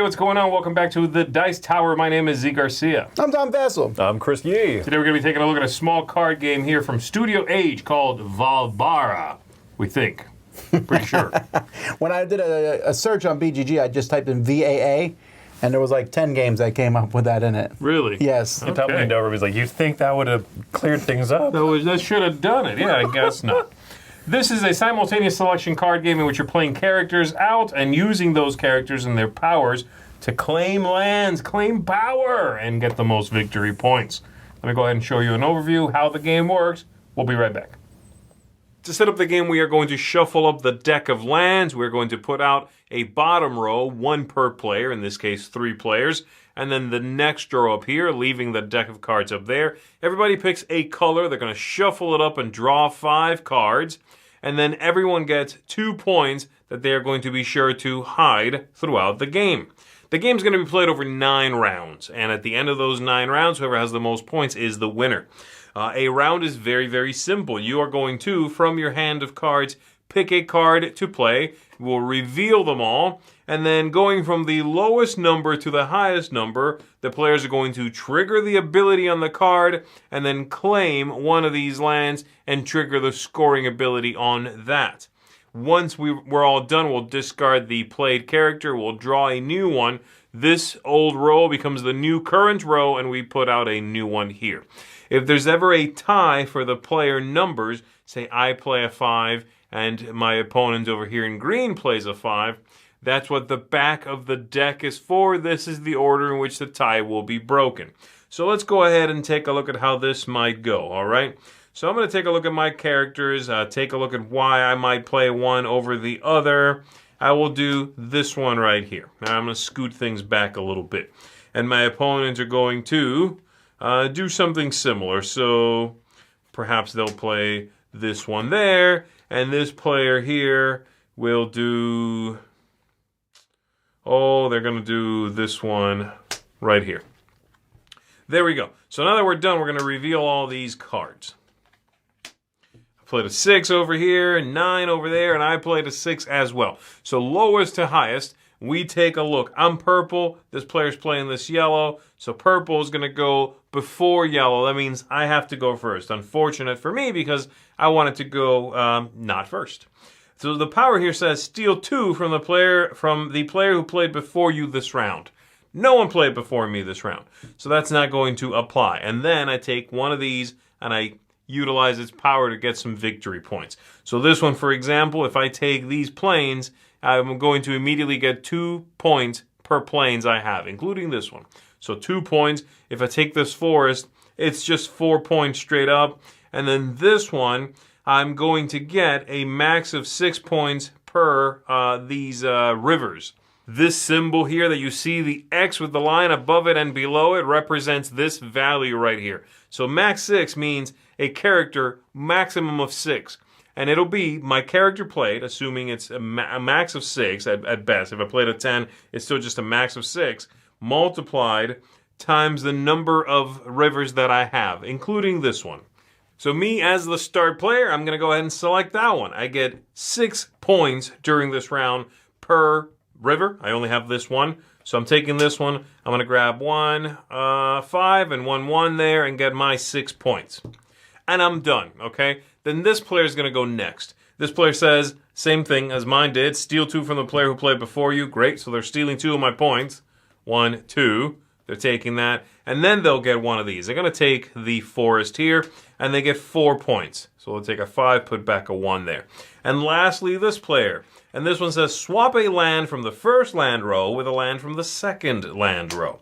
everybody, what's going on? Welcome back to the Dice Tower. My name is Z Garcia. I'm Tom Vassell. I'm Chris Yee. Today we're going to be taking a look at a small card game here from Studio Age called Vaalbara, we think. Pretty sure. When I did a search on BGG, I just typed in VAA, and there was like 10 games that came up with that in it. Really? Yes. Okay. Tom leaned over. He's like, "You think that would have cleared things up?" That should have done it. Yeah, I guess not. This is a simultaneous selection card game in which you're playing characters out and using those characters and their powers to claim lands, claim power, and get the most victory points. Let me go ahead and show you an overview how the game works. We'll be right back. To set up the game, we are going to shuffle up the deck of lands. We're going to put out a bottom row, one per player, in this case 3 players, and then the next row up here, leaving the deck of cards up there. Everybody picks a color. They're going to shuffle it up and draw 5 cards, and then everyone gets 2 points that they are going to be sure to hide throughout the game. The game's going to be played over 9 rounds, and at the end of those 9 rounds, whoever has the most points is the winner. A round is very, very simple. You are going to, from your hand of cards, pick a card to play. We'll reveal them all. And then going from the lowest number to the highest number, the players are going to trigger the ability on the card and then claim one of these lands and trigger the scoring ability on that. Once we're all done, we'll discard the played character. We'll draw a new one. This old row becomes the new current row, and we put out a new one here. If there's ever a tie for the player numbers, say I play a 5 and my opponent over here in green plays a 5, that's what the back of the deck is for. This is the order in which the tie will be broken. So let's go ahead and take a look at how this might go, all right? So I'm going to take a look at my characters, take a look at why I might play one over the other. I will do this one right here. Now I'm going to scoot things back a little bit. And my opponents are going to do something similar. So perhaps they'll play this one there, and this player here will do, they're going to do this one right here. There we go. So now that we're done, we're going to reveal all these cards. I played a 6 over here, 9 over there, and I played a 6 as well. So lowest to highest, we take a look. I'm purple. This player's playing this yellow. So purple is going to go before yellow. That means I have to go first. Unfortunate for me because I wanted to go not first. So the power here says steal 2 from the player who played before you this round. No one played before me this round. So that's not going to apply. And then I take one of these and I utilize its power to get some victory points. So this one, for example, if I take these planes, I'm going to immediately get 2 points per planes I have, including this one. So 2 points. If I take this forest, it's just 4 points straight up. And then this one, I'm going to get a max of 6 points per these rivers. This symbol here that you see, the X with the line above it and below it, represents this value right here. So max 6 means a character maximum of 6. And it'll be my character played, assuming it's a max of 6 at best. If I played a 10, it's still just a max of 6, multiplied times the number of rivers that I have, including this one. So me as the start player, I'm going to go ahead and select that one. I get 6 points during this round per river. I only have this one. So I'm taking this one. I'm going to grab 1, 5, and 1, 1 there and get my 6 points. And I'm done, okay? Then this player is going to go next. This player says, same thing as mine did, steal 2 from the player who played before you. Great, so they're stealing 2 of my points. 1, 2, they're taking that. And then they'll get one of these. They're going to take the forest here, and they get 4 points. So they'll take a 5, put back a 1 there. And lastly, this player. And this one says, swap a land from the first land row with a land from the second land row.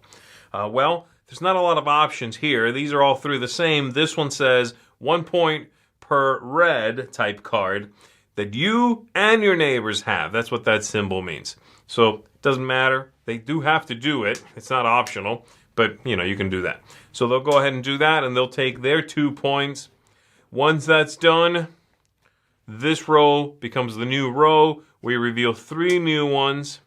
Well, there's not a lot of options here. These are all 3 the same. This one says 1 point per red type card that you and your neighbors have. That's what that symbol means. So it doesn't matter. They do have to do it. It's not optional, but you can do that. So they'll go ahead and do that, and they'll take their 2 points. Once that's done, this row becomes the new row. We reveal 3 new ones.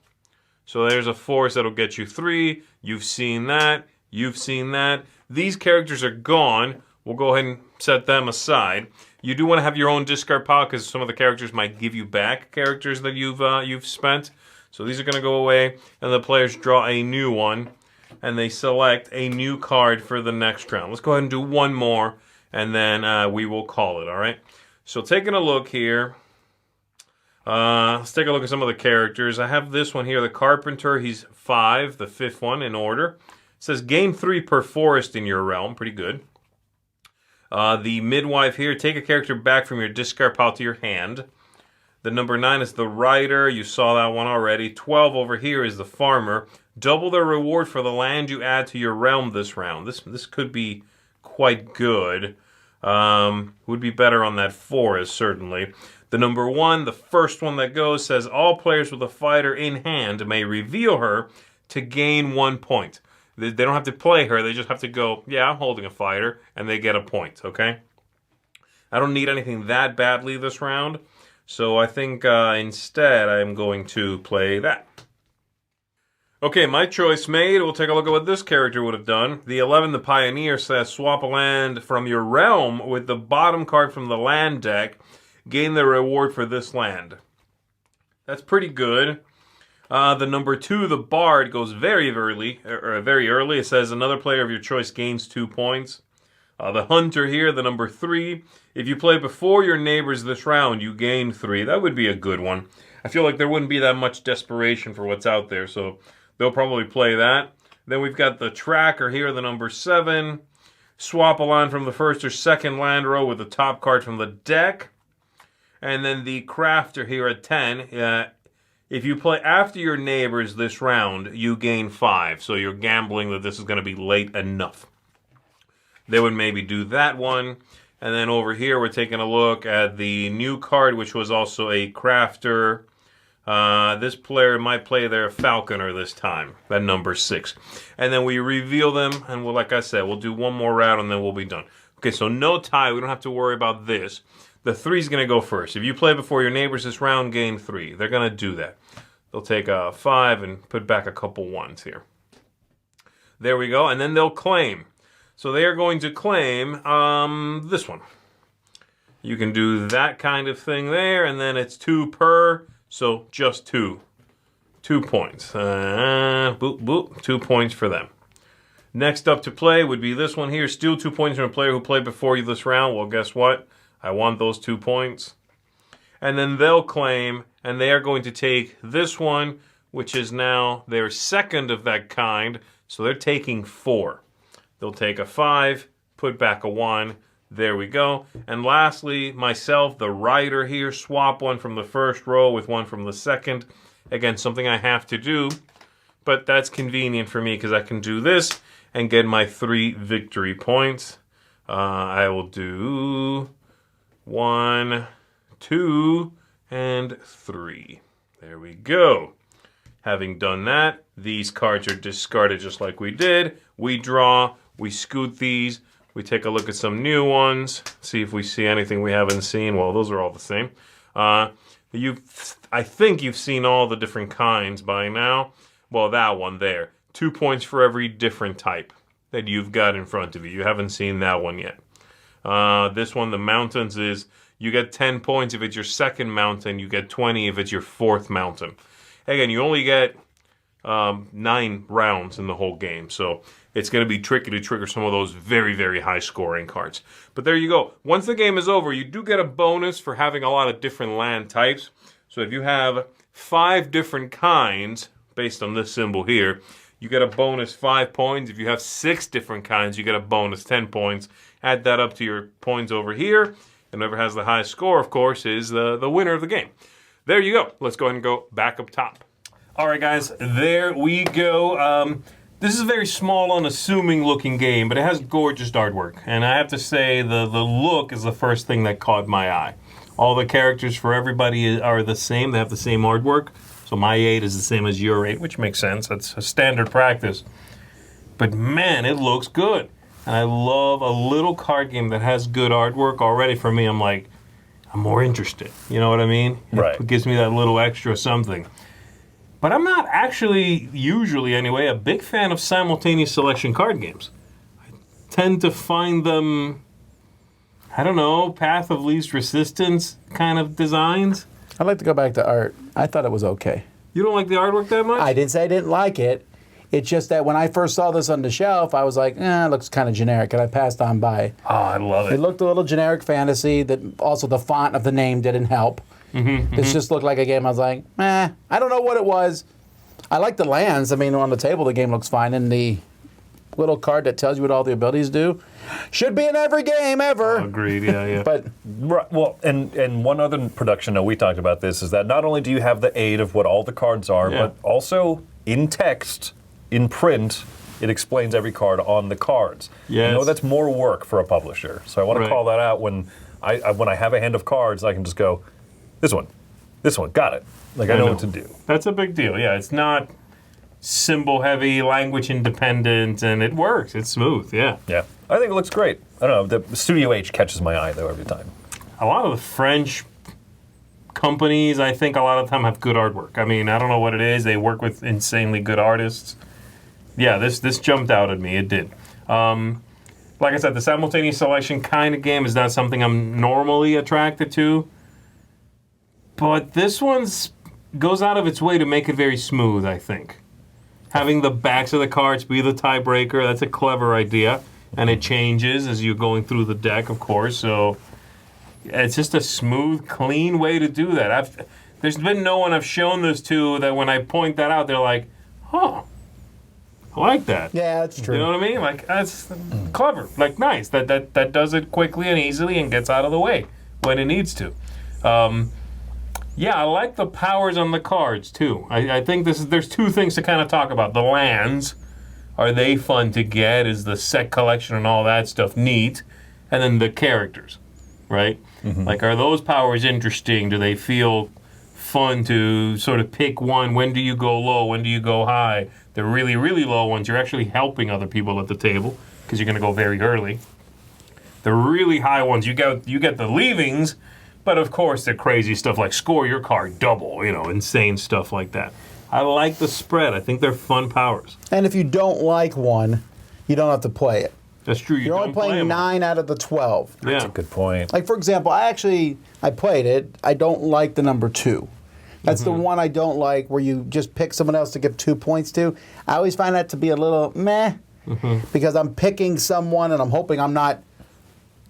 So there's a forest that'll get you 3. You've seen that. You've seen that. These characters are gone. We'll go ahead and set them aside. You do want to have your own discard pile because some of the characters might give you back characters that you've spent. So these are going to go away, and the players draw a new one, and they select a new card for the next round. Let's go ahead and do one more, and then we will call it, all right? So taking a look here, let's take a look at some of the characters. I have this one here, the Carpenter. He's 5, the 5th one in order. It says gain 3 per forest in your realm. Pretty good. The Midwife here, take a character back from your discard pile to your hand. The number 9 is the Rider. You saw that one already. 12 over here is the Farmer. Double the reward for the land you add to your realm this round. This could be quite good. Would be better on that forest, certainly. The number 1, the first one that goes, says all players with a fighter in hand may reveal her to gain 1 point. They don't have to play her. They just have to go, yeah, I'm holding a fighter, and they get a point, okay? I don't need anything that badly this round, so I think instead I'm going to play that. Okay, my choice made. We'll take a look at what this character would have done. The 11, the Pioneer, says swap a land from your realm with the bottom card from the land deck. Gain the reward for this land. That's pretty good. The number 2, the Bard, goes very early. It says another player of your choice gains 2 points. The Hunter here, the number 3. If you play before your neighbors this round, you gain 3. That would be a good one. I feel like there wouldn't be that much desperation for what's out there, so they'll probably play that. Then we've got the Tracker here, the number 7. Swap a line from the first or second land row with the top card from the deck. And then the Crafter here at 10. If you play after your neighbors this round, you gain 5. So you're gambling that this is going to be late enough. They would maybe do that one. And then over here, we're taking a look at the new card, which was also a Crafter. This player might play their Falconer this time, that number 6. And then we reveal them, and we'll, like I said, we'll do one more round, and then we'll be done. Okay, so no tie. We don't have to worry about this. The 3's going to go first. If you play before your neighbors this round, gain 3. They're going to do that. They'll take a 5 and put back a couple 1s here. There we go. And then they'll claim. So they are going to claim this one. You can do that kind of thing there, and then it's 2 per, so just 2. 2 points. Boop, boop. 2 points for them. Next up to play would be this one here. Steal 2 points from a player who played before you this round. Well, guess what? I want those 2 points. And then they'll claim, and they are going to take this one, which is now their second of that kind. So they're taking 4. They'll take a 5, put back a 1. There we go. And lastly, myself, the Rider here, swap one from the first row with one from the second. Again, something I have to do, but that's convenient for me because I can do this and get my 3 victory points. I will do 1, 2, and 3. There we go. Having done that, these cards are discarded just like we did. We draw, we scoot these, we take a look at some new ones, see if we see anything we haven't seen. Well, those are all the same. I think you've seen all the different kinds by now. Well, that one there. 2 points for every different type that you've got in front of you. You haven't seen that one yet. This one, the mountains, is you get 10 points if it's your second mountain. You get 20 if it's your 4th mountain. Again, you only get 9 rounds in the whole game, so it's going to be tricky to trigger some of those very, very high-scoring cards. But there you go. Once the game is over, you do get a bonus for having a lot of different land types. So if you have 5 different kinds, based on this symbol here, you get a bonus 5 points. If you have 6 different kinds, you get a bonus 10 points. Add that up to your points over here, and whoever has the highest score, of course, is the winner of the game. There you go. Let's go ahead and go back up top. All right, guys, there we go. This is a very small, unassuming looking game, but it has gorgeous artwork. And I have to say the look is the first thing that caught my eye. All the characters for everybody are the same. They have the same artwork. So my 8 is the same as your 8, which makes sense. That's a standard practice. But man, it looks good. And I love a little card game that has good artwork. Already for me, I'm like, I'm more interested. You know what I mean? Right. It gives me that little extra something. But I'm not actually, usually anyway, a big fan of simultaneous selection card games. I tend to find them, I don't know, path of least resistance kind of designs. I'd like to go back to art. I thought it was okay. You don't like the artwork that much? I didn't say I didn't like it. It's just that when I first saw this on the shelf, I was like, it looks kind of generic, and I passed on by it. Oh, I love it. It looked a little generic fantasy. That also the font of the name didn't help. This just looked like a game. I was like, I don't know what it was. I like the lands. I mean, on the table, the game looks fine, and the little card that tells you what all the abilities do should be in every game ever. Agreed. Yeah. But Right, well, and one other production note we talked about this is that not only do you have the aid of what all the cards are, Yeah. but also in text, in print, it explains every card on the cards. Yes. You know, that's more work for a publisher. So I want to Right. call that out when I have a hand of cards, I can just go, this one, got it. Like I know what to do. That's a big deal. Yeah, it's not symbol heavy, language independent, and it works. It's smooth. Yeah. Yeah, I think it looks great. I don't know, the Studio H catches my eye though every time. A lot of the French companies, I think, a lot of the time have good artwork. I mean, I don't know what it is. They work with insanely good artists. Yeah, this jumped out at me. It did. Like I said, the simultaneous selection kind of game is not something I'm normally attracted to. But this one's goes out of its way to make it very smooth, I think. Having the backs of the cards be the tiebreaker, that's a clever idea. And it changes as you're going through the deck, of course. So it's just a smooth, clean way to do that. There's been no one I've shown this to that when I point that out, they're like, huh, I like that. yeah, that's true. You know what I mean? Like, that's clever. Like, nice. That does it quickly and easily and gets out of the way when it needs to. Yeah, I like the powers on the cards, too. I think there's two things to kind of talk about. The lands, are they fun to get? Is the set collection and all that stuff neat? And then the characters, right? Like, are those powers interesting? Do they feel fun to sort of pick one? When do you go low? When do you go high? The really, really low ones, you're actually helping other people at the table because you're going to go very early. The really high ones, you get the leavings, but of course the crazy stuff like score your card double, insane stuff like that. I like the spread. I think they're fun powers. And if you don't like one, you don't have to play it. That's true. You're only playing 9 out of the 12. Yeah. That's a good point. Like, for example, I played it. I don't like the number 2. That's the one I don't like, where you just pick someone else to give 2 points to. I always find that to be a little meh, because I'm picking someone and I'm hoping I'm not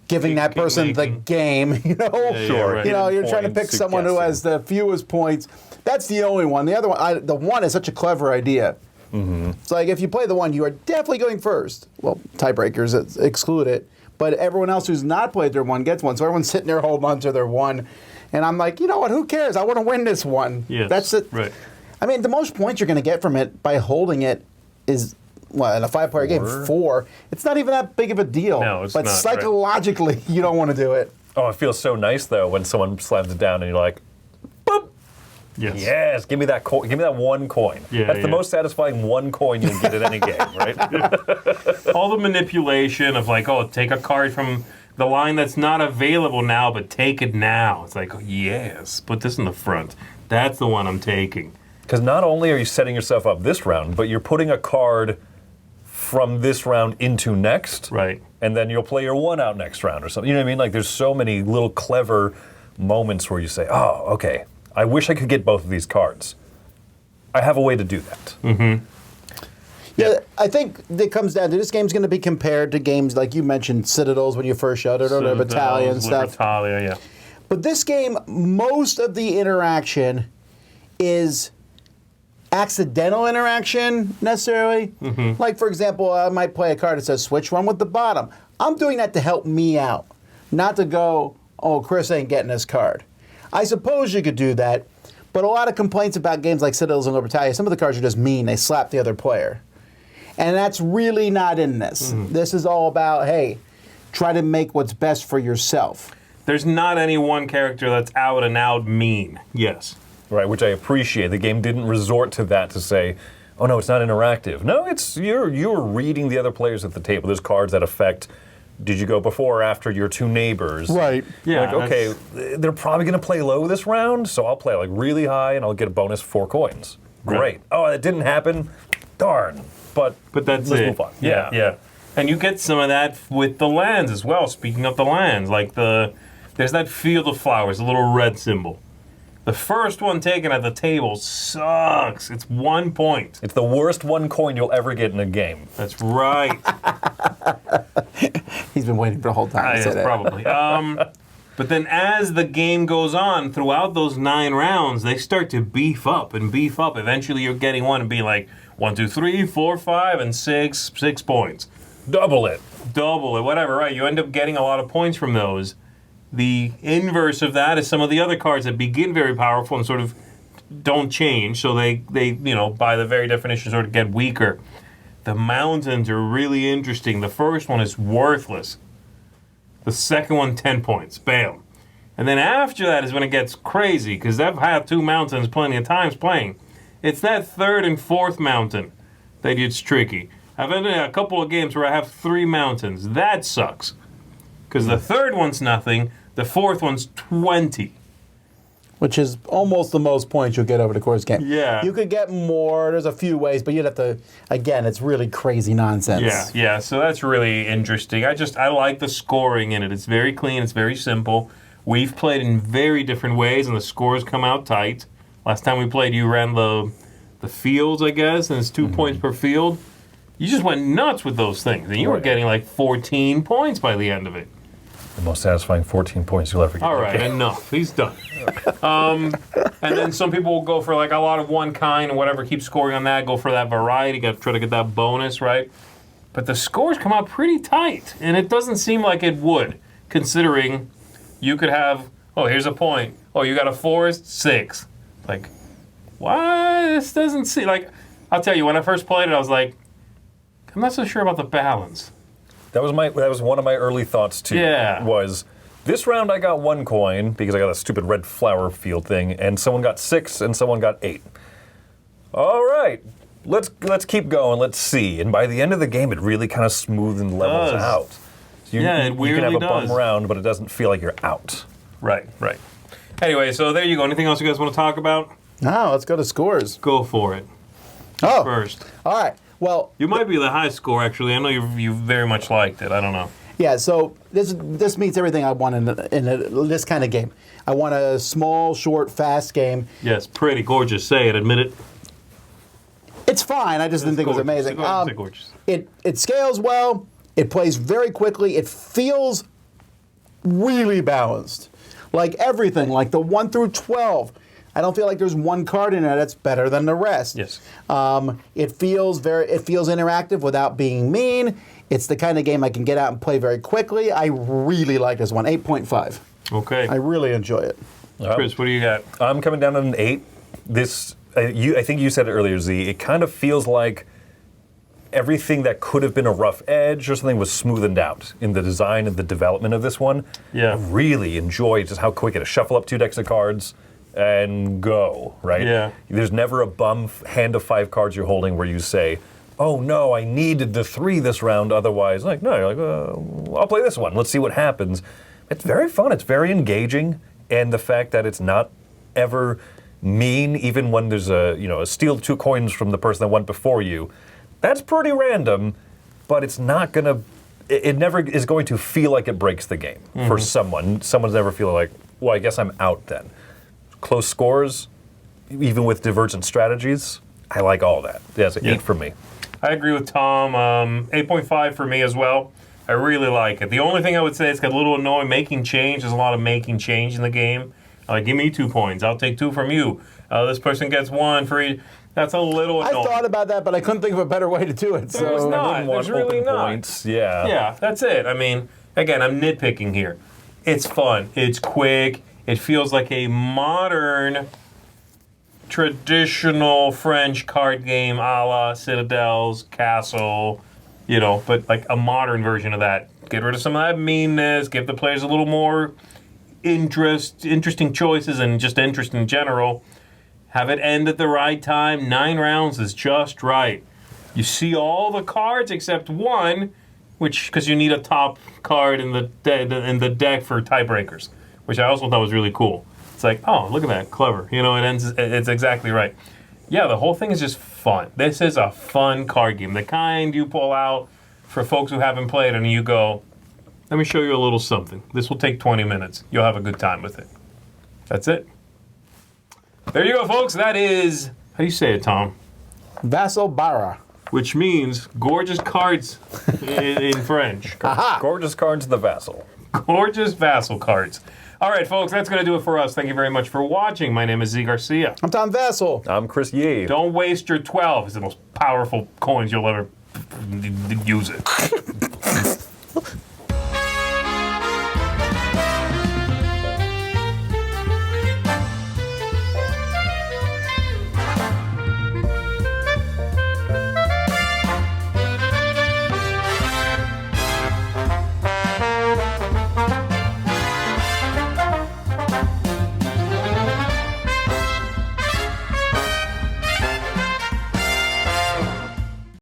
giving that person the game, Sure. Right. You're trying to pick someone who has the fewest points. That's the only one. The other one, the one is such a clever idea. It's like, if you play the one, you are definitely going first. Well, tiebreakers exclude it. But everyone else who's not played their one gets one. So everyone's sitting there holding on to their one. And I'm like, you know what? Who cares? I want to win this one. Yes, That's it. right. I mean, the most points you're going to get from it by holding it is, well, in a 5-player game, 4. It's not even that big of a deal. No, it's but not, psychologically, you don't want to do it. Oh, it feels so nice though when someone slams it down and you're like, boop. Yes, give me that coin. Give me that one coin. Yeah, That's the yeah. most satisfying one coin you'll get at any game, right? All the manipulation of like, take a card from the line that's not available now, but take it now. It's like, yes, put this in the front. That's the one I'm taking. Because not only are you setting yourself up this round, but you're putting a card from this round into next. Right. And then you'll play your one out next round or something. You know what I mean? Like, there's so many little clever moments where you say, oh, okay, I wish I could get both of these cards. I have a way to do that. Yeah, I think it comes down to this game's going to be compared to games like you mentioned, Citadels when you first showed it, or Libertalia and stuff. Libertalia, yeah. But this game, most of the interaction is accidental interaction, necessarily. Like, for example, I might play a card that says switch one with the bottom. I'm doing that to help me out, not to go, oh, Chris ain't getting this card. I suppose you could do that, but a lot of complaints about games like Citadels and Libertalia, some of the cards are just mean. They slap the other player. And that's really not in this. This is all about, hey, try to make what's best for yourself. There's not any one character that's out and out mean. Yes. Right, which I appreciate. The game didn't resort to that to say, oh no, it's not interactive. No, it's you're reading the other players at the table. There's cards that affect, did you go before or after your 2 neighbors? Right. Yeah. Like, okay, they're probably going to play low this round, so I'll play like really high and I'll get a bonus 4 coins. Great. Right. Oh, that didn't happen? Darn. But that's let's it. move on. Yeah. And you get some of that with the lands as well. Speaking of the lands, like there's that field of flowers, a little red symbol. The first one taken at the table sucks. It's 1 point. It's the worst 1 coin you'll ever get in a game. That's right. He's been waiting for the whole time to say that. Probably. But then as the game goes on, throughout those 9 rounds, they start to beef up and beef up. Eventually you're getting one and being like 1, 2, 3, 4, 5, and 6 points. Double it. Double it, whatever, right? You end up getting a lot of points from those. The inverse of that is some of the other cards that begin very powerful and sort of don't change, so they by the very definition, sort of get weaker. The mountains are really interesting. The first one is worthless. The second one, 10 points. Bam. And then after that is when it gets crazy, because I've had 2 mountains plenty of times playing. It's that third and fourth mountain that gets tricky. I've had a couple of games where I have 3 mountains. That sucks. Because the third one's nothing, the fourth one's 20. Which is almost the most points you'll get over the course game. Yeah. You could get more. There's a few ways, but you'd have to, again, it's really crazy nonsense. Yeah, so that's really interesting. I like the scoring in it. It's very clean, it's very simple. We've played in very different ways, and the scores come out tight. Last time we played, you ran the fields, I guess, and it's 2 points per field. You just went nuts with those things, and you were getting like 14 points by the end of it. The most satisfying 14 points you'll ever get. All right, enough. He's done. And then some people will go for like a lot of one kind and whatever, keep scoring on that, go for that variety, try to get that bonus, right? But the scores come out pretty tight, and it doesn't seem like it would, considering you could have, here's a point. Oh, you got a forest, 6. Like, why? This doesn't seem like, I'll tell you, when I first played it, I was like, I'm not so sure about the balance. That was one of my early thoughts too. Yeah. Was this round I got 1 coin because I got a stupid red flower field thing, and someone got 6 and someone got 8. All right, let's keep going. Let's see. And by the end of the game, it really kind of smooths and levels out. So it weirdly you can have a does. bum round, but it doesn't feel like you're out. Right. Anyway, so there you go. Anything else you guys want to talk about? No, let's go to scores. Go for it. Oh, First. all right. Well, You might be the high score, actually. I know you very much liked it. I don't know. yeah. So this meets everything I want in this kind of game. I want a small, short, fast game. Yes, pretty gorgeous. Say it. Admit it. It's fine. I just didn't think it was amazing. Go ahead and say gorgeous. It scales well. It plays very quickly. It feels really balanced. Like everything, like the 1 through 12. I don't feel like there's one card in there that's better than the rest. Yes. It feels interactive without being mean. It's the kind of game I can get out and play very quickly. I really like this one. 8.5. Okay. I really enjoy it. Chris, what do you got? I'm coming down on an 8. I think you said it earlier, Z. It kind of feels like everything that could have been a rough edge or something was smoothened out in the design and the development of this one. Yeah. I really enjoy just how quick it is. Shuffle up 2 decks of cards and go, right? Yeah. There's never a bum hand of 5 cards you're holding where you say, oh no, I needed the 3 this round, otherwise, like, no, you're like, I'll play this one, let's see what happens. It's very fun, it's very engaging, and the fact that it's not ever mean, even when there's a steal 2 coins from the person that went before you, that's pretty random, but it's not gonna, it never is going to feel like it breaks the game for someone. Someone's never feeling like, well, I guess I'm out then. Close scores, even with divergent strategies, I like all that. Yeah, it's an 8 for me. I agree with Tom. 8.5 for me as well. I really like it. The only thing I would say is it's got a little annoying making change. There's a lot of making change in the game. Like, give me 2 points. I'll take 2 from you. This person gets 1 for each. That's a little annoying. I thought about that, but I couldn't think of a better way to do it. So There's not. I wouldn't want There's really open not. points. Yeah. Yeah, that's it. I mean, again, I'm nitpicking here. It's fun. It's quick. It feels like a modern, traditional French card game a la Citadel's, Castle, but like a modern version of that. Get rid of some of that meanness, give the players a little more interesting choices and just interest in general. Have it end at the right time. 9 rounds is just right. You see all the cards except one, because you need a top card in the deck for tiebreakers, which I also thought was really cool. It's like, oh, look at that, clever. It's exactly right. Yeah, the whole thing is just fun. This is a fun card game. The kind you pull out for folks who haven't played and you go, let me show you a little something. This will take 20 minutes. You'll have a good time with it. That's it. There you go, folks. That is, how do you say it, Tom? Vaalbara. Which means gorgeous cards in French. Aha! Gorgeous cards, the vassal. Gorgeous vassal cards. All right, folks, that's going to do it for us. Thank you very much for watching. My name is Z Garcia. I'm Tom Vassal. I'm Chris Yee. Don't waste your 12. It's the most powerful coins you'll ever use it.